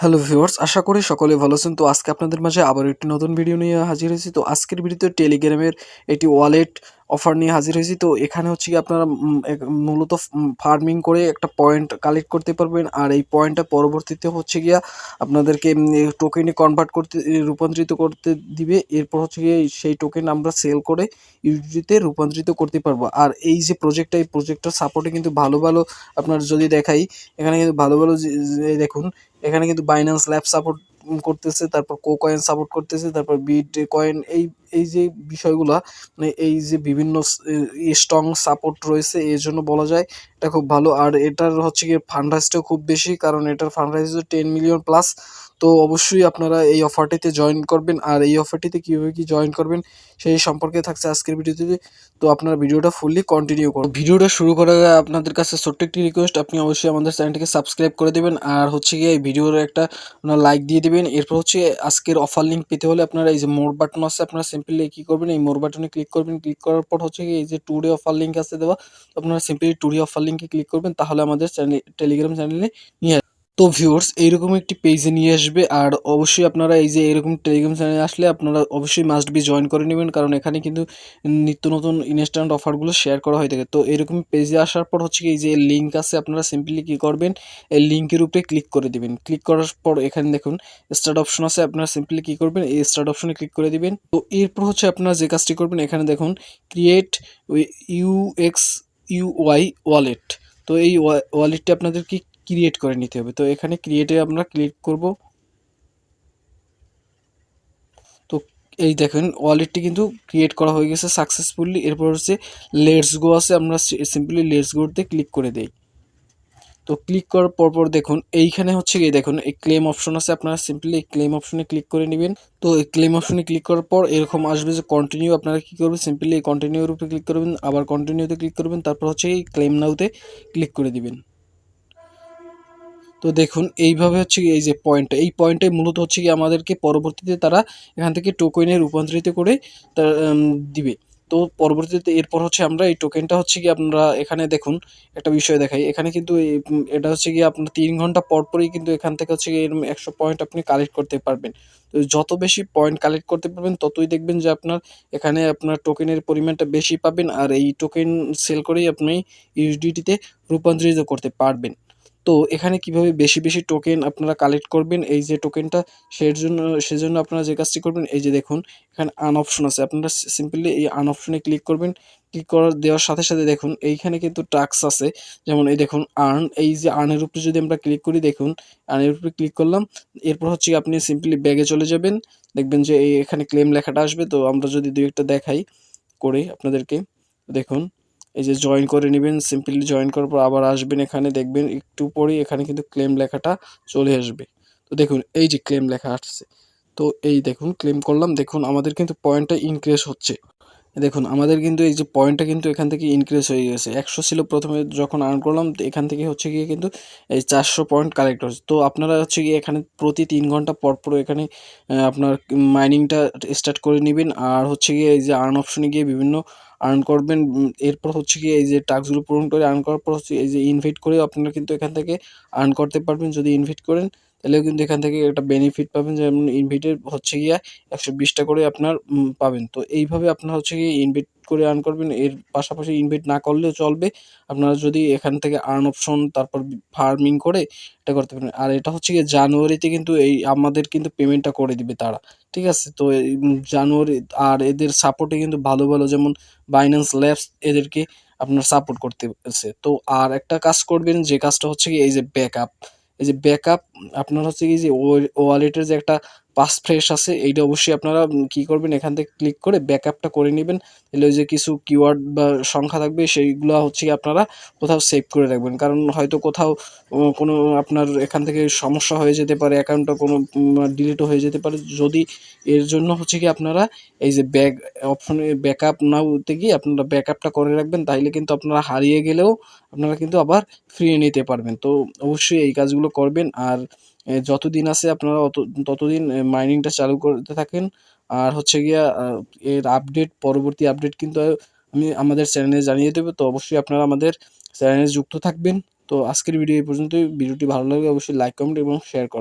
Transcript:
Hello viewers, আশা করি সকলে ভালো আছেন। তো আজকে আপনাদের মাঝে আবার একটি নতুন ভিডিও নিয়ে হাজির হয়েছি। তো আজকের ভিডিওতে টেলিগ্রামের একটি ওয়ালেট অফার নিয়ে হাজির হয়েছি। তো এখানে হচ্ছে গিয়ে আপনারা মূলত ফার্মিং করে একটা পয়েন্ট কালেক্ট করতে পারবেন। আর এই পয়েন্টটা পরবর্তীতে হচ্ছে গিয়া আপনাদেরকে টোকেনে কনভার্ট করতে রূপান্তরিত করতে দিবে। এরপর হচ্ছে গিয়ে সেই টোকেন আমরা সেল করে ইউএসডিতে রূপান্তরিত করতে পারবো। আর এই যে প্রজেক্টটা, এই প্রজেক্টটার সাপোর্টে কিন্তু ভালো ভালো আপনার যদি দেখাই, এখানে কিন্তু ভালো ভালো যে দেখুন, এখানে কিন্তু বাইন্যান্স ল্যাব সাপোর্ট করতেছে, তারপর কোকয়েন সাপোর্ট করতেছে, তারপর বিটকয়েন, এই এই যে বিষয়গুলা, মানে এই যে বিভিন্ন স্ট্রং সাপোর্ট রয়েছে, এর জন্য বলা যায় এটা খুব ভালো। আর এটার হচ্ছে গিয়ে ফান্ড রাইজটাও খুব বেশি, কারণ এটার ফান্ড রাইজ 10 মিলিয়ন প্লাস। তো অবশ্যই আপনারা এই অফারটিতে জয়েন করবেন। আর এই অফারটিতে কীভাবে কী জয়েন করবেন সেই সম্পর্কে থাকছে আজকের ভিডিওতে। তো আপনারা ভিডিওটা ফুললি কন্টিনিউ করুন। ভিডিওটা শুরু করার আগে আপনাদের কাছে ছোট্ট একটি রিকোয়েস্ট, আপনি অবশ্যই আমাদের চ্যানেলটিকে সাবস্ক্রাইব করে দেবেন। আর হচ্ছে গিয়ে এই ভিডিওর একটা লাইক দিয়ে দিবেন। এরপর হচ্ছে আজকের অফার লিঙ্ক পেতে হলে আপনারা এই যে মোর বাটন আছে, আপনারা সিম্পলি কী করবেন, এই মোর বাটনে ক্লিক করবেন। ক্লিক করার পর হচ্ছে গিয়ে এই যে টুডে অফার লিঙ্ক আছে দেওয়া, তো আপনারা সিম্পলি টুডে অফার লিঙ্কে ক্লিক করবেন, তাহলে আমাদের চ্যানেল টেলিগ্রাম চ্যানেলে নিয়ে। তো ভিউয়ার্স, এইরকম একটি পেজে নিয়ে আসবে। আর অবশ্যই আপনারা এই যে এরকম টেলিগ্রাম চ্যানেলে আসলে আপনারা অবশ্যই মাস্ট বি জয়েন করে নেবেন, কারণ এখানে কিন্তু নিত্য নতুন ইনস্ট্যান্ট অফারগুলো শেয়ার করা হয়ে থাকে। তো এরকম পেজে আসার পর হচ্ছে কি এই যে লিঙ্ক আছে, আপনারা সিম্পলি কী করবেন, এই লিঙ্কের উপরে ক্লিক করে দিবেন। ক্লিক করার পর এখানে দেখুন স্টার্ট অপশন আছে, আপনারা সিম্পলি কী করবেন, এই স্টার্ট অপশনে ক্লিক করে দিবেন। তো এরপর হচ্ছে আপনারা যে কাজটি করবেন, এখানে দেখুন ক্রিয়েট ইউএক্স ইউওয়াই ওয়ালেট। তো এই ওয়ালেটটি আপনাদের কি ক্রিয়েট করে নিতে হবে। তো এখানে ক্রিয়েটে আমরা ক্লিক করব। তো এই দেখেন ওয়ালেটটি কিন্তু ক্রিয়েট করা হয়ে গেছে সাকসেসফুলি। এরপর হচ্ছে লেটস গো আছে, আমরা সিম্পলি লেটস গোতে ক্লিক করে দেই। তো ক্লিক করার পর দেখুন এইখানে হচ্ছে গিয়ে দেখুন এই ক্লেম অপশন আছে, আপনারা সিম্পলি এই ক্লেম অপশনে ক্লিক করে নেবেন। তো এই ক্লেম অপশনে ক্লিক করার পর এরকম আসবে যে কন্টিনিউ, আপনারা কী করবেন, সিম্পলি এই কন্টিনিউর উপরে ক্লিক করবেন, আবার কন্টিনিউতে ক্লিক করবেন, তারপর হচ্ছে এই ক্লেম নাওতে ক্লিক করে দিবেন। তো দেখুন এইভাবে হচ্ছে গিয়ে এই যে পয়েন্টটা, এই পয়েন্টটাই মূলত হচ্ছে গিয়ে আমাদেরকে পরবর্তীতে তারা এখান থেকে টোকেনে রূপান্তরিত করে তার দিবে। তো পরবর্তীতে এরপর হচ্ছে আমরা এই টোকেনটা হচ্ছে গিয়ে আপনারা এখানে দেখুন একটা বিষয় দেখাই, এখানে কিন্তু এটা হচ্ছে গিয়ে আপনার 3 ঘন্টা পর পরই কিন্তু এখান থেকে হচ্ছে গিয়ে এরকম 100 পয়েন্ট আপনি কালেক্ট করতে পারবেন। তো যত বেশি পয়েন্ট কালেক্ট করতে পারবেন ততই দেখবেন যে আপনার এখানে আপনার টোকেনের পরিমাণটা বেশি পাবেন। আর এই টোকেন সেল করেই আপনি ইউএসডিটিতে রূপান্তরিত করতে পারবেন। তো এখানে কিভাবে বেশি বেশি টোকেন আপনারা কালেক্ট করবেন, এই যে টোকেনটা সেজন্য আপনারা যে কাজটি করবেন, এই যে দেখুন এখানে আর্ন অপশন আছে, আপনারা সিম্পলি এই আর্ন অপশনে ক্লিক করবেন। ক্লিক করার দেওয়ার সাথে সাথে দেখুন এইখানে কিন্তু টাস্ক আছে, যেমন এই দেখুন আর্ন, এই যে আর্নের উপরে যদি আমরা ক্লিক করি, দেখুন আর্নের উপরে ক্লিক করলাম। এরপর হচ্ছে আপনি সিম্পলি ব্যাগে চলে যাবেন, দেখবেন যে এই এখানে ক্লেম লেখাটা আসবে। তো আমরা যদি দুই একটা দেখাই করে আপনাদেরকে, দেখুন এই যে জয়েন করে নেবেন, সিম্পলি জয়েন করার পর আবার আসবেন, এখানে দেখবেন একটু পরেই এখানে কিন্তু ক্লেম লেখাটা চলে আসবে। তো দেখুন এই যে ক্লেম লেখা আসছে, তো এই দেখুন ক্লেম করলাম, দেখুন আমাদের কিন্তু পয়েন্টটা ইনক্রিজ হচ্ছে। দেখুন আমাদের কিন্তু এই যে পয়েন্টটা কিন্তু এখান থেকে ইনক্রিজ হয়ে গেছে। 100 ছিল প্রথমে যখন আর্ন করলাম, তো এখান থেকে হচ্ছে গিয়ে কিন্তু এই 400 পয়েন্ট কালেক্ট হচ্ছে। তো আপনারা হচ্ছে গিয়ে এখানে প্রতি 3 ঘন্টা পর পর এখানে আপনার মাইনিংটা স্টার্ট করে নিবেন। আর হচ্ছে গিয়ে এই যে আর্ন অপশনে গিয়ে বিভিন্ন আর্ন করবেন। এরপর হচ্ছে গিয়ে এই যে টাস্কগুলো পূরণ করে আর্ন করার পর হচ্ছে এই যে ইনভাইট করে আপনারা কিন্তু এখান থেকে আর্ন করতে পারবেন। যদি ইনভাইট করেন তাহলেও কিন্তু এখান থেকে একটা বেনিফিট পাবেন, যেমন ইনভাইটের হচ্ছে গিয়ে 120 টা করে আপনার পাবেন। তো এইভাবে আপনারা হচ্ছে গিয়ে ইনভাইট করে আর্ন করবেন। এর পাশাপাশি ইনভাইট না করলেও চলবে। আপনারা যদি এখান থেকে আর্ন অপশন তারপর ফার্মিং করে এটা করতে পারেন। আর এটা হচ্ছে গিয়ে জানুয়ারিতে কিন্তু এই আমাদের কিন্তু পেমেন্টটা করে দিবে তারা। ঠিক আছে? তো এই জানুয়ারি, আর এদের সাপোর্টে কিন্তু ভালো, ভালো যেমন বাইন্যান্স ল্যাবস এদেরকে আপনার সাপোর্ট করতেছে। তো আর একটা কাজ করবেন, যে কাজটা হচ্ছে গিয়ে এই যে ব্যাকআপ। এই যে ব্যাকআপ আপনার হচ্ছে কি যে ওয়ালেটের যে একটা পাস ফ্রেশ আছে, এইটা অবশ্যই আপনারা কি করবেন, এখান থেকে ক্লিক করে ব্যাকআপটা করে নিবেন। তাহলে ওই যে কিছু কিওয়ার্ড বা সংখ্যা থাকবে সেইগুলা হচ্ছে গিয়ে আপনারা কোথাও সেভ করে রাখবেন। কারণ হয়তো কোথাও কোনো আপনার এখান থেকে সমস্যা হয়ে যেতে পারে, অ্যাকাউন্টটা কোনো ডিলিটও হয়ে যেতে পারে। যদি এর জন্য হচ্ছে গিয়ে আপনারা এই যে ব্যাক অপশনে ব্যাকআপ নাওতে গিয়ে আপনারা ব্যাকআপটা করে রাখবেন, তাইলে কিন্তু আপনারা হারিয়ে গেলেও আপনারা কিন্তু আবার ফিরিয়ে নিতে পারবেন। তো অবশ্যই এই কাজগুলো করবেন। আর যতদিন আছে আপনারা ততদিন মাইনিংটা চালু করতে থাকেন। আর হচ্ছে গিয়া এর আপডেট, পরবর্তী আপডেট কিন্তু আমি আমাদের চ্যানেলে জানিয়ে দেব। তো অবশ্যই আপনারা আমাদের চ্যানেলে যুক্ত থাকবেন। তো আজকের ভিডিও এই পর্যন্তই। ভিডিওটি ভালো লাগলে অবশ্যই লাইক, কমেন্ট এবং শেয়ার করবেন।